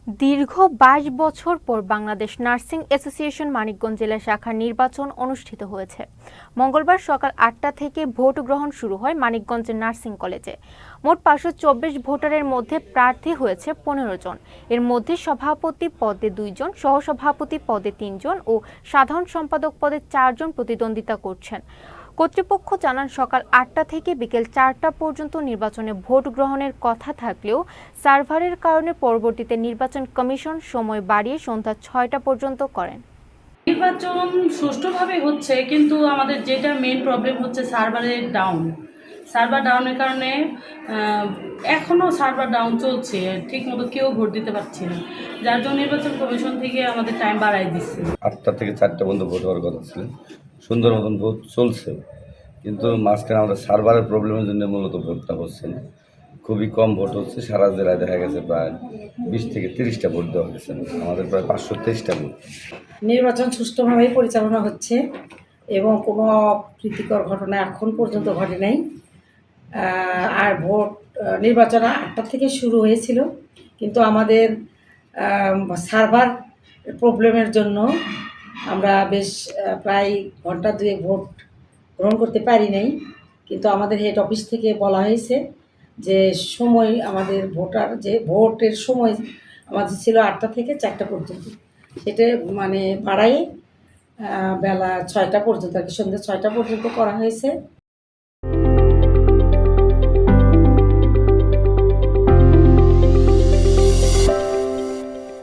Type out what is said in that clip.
দীর্ঘ ২২ বছর পর বাংলাদেশ নার্সিং অ্যাসোসিয়েশন মানিকগঞ্জ জেলা শাখার নির্বাচন অনুষ্ঠিত হয়েছে। মঙ্গলবার সকাল ৮টা থেকে ভোট গ্রহণ শুরু হয় মানিকগঞ্জের নার্সিং কলেজে। মোট ৫২৪ ভোটারের মধ্যে প্রার্থী হয়েছে ১৫ জন। এর মধ্যে সভাপতি পদে ২ জন, সহসভাপতি পদে ৩ জন ও সাধারণ সম্পাদক পদে ৪ জন প্রতিদ্বন্দ্বিতা করছেন। কর্তৃপক্ষ জানান, সকাল ৮টা থেকে বিকেল ৪টা পর্যন্ত নির্বাচনে ভোট গ্রহণের কথা থাকলেও সার্ভারের কারণে পরবর্তীতে নির্বাচন কমিশন সময় বাড়িয়ে সন্ধ্যা ৬টা পর্যন্ত করেন। নির্বাচন সুষ্ঠুভাবে হচ্ছে, কিন্তু আমাদের যেটা মেইন প্রবলেম হচ্ছে সার্ভার ডাউনের কারণে এখনও সার্ভার ডাউন চলছে, ঠিক মতো কেউ ভোট দিতে পারছে না, যার জন্য নির্বাচন কমিশন থেকে আমাদের টাইম বাড়াই দিচ্ছে। ৮টা থেকে ৪টা পর্যন্ত ভোট হওয়ার কথা ছিল, সুন্দর মতন ভোট চলছে, কিন্তু মাঝখানে আমাদের সার্ভারের প্রবলেমের জন্য মূলত ভোটটা হচ্ছে না। খুবই কম ভোট হচ্ছে, সারা জেলায় দেখা গেছে প্রায় ২০ থেকে ৩০টা ভোট দেওয়া হয়েছে, আমাদের প্রায় ৫২৩টা ভোট। নির্বাচন সুষ্ঠুভাবেই পরিচালনা হচ্ছে এবং কোনো অপ্রীতিকর ঘটনা এখন পর্যন্ত ঘটে নাই। আর নির্বাচন ৮টা থেকে শুরু হয়েছিল, কিন্তু আমাদের সার্ভার প্রবলেমের জন্য আমরা বেশ প্রায় ঘন্টা ২ ভোট গ্রহণ করতে পারি নাই। কিন্তু আমাদের হেড অফিস থেকে বলা হয়েছে যে আমাদের ভোটের সময় আমাদের ছিল ৮টা থেকে ৪টা পর্যন্ত, সেটা বাড়াই বেলা ৬টা পর্যন্ত আর কি, সন্ধ্যা ৬টা পর্যন্ত করা হয়েছে।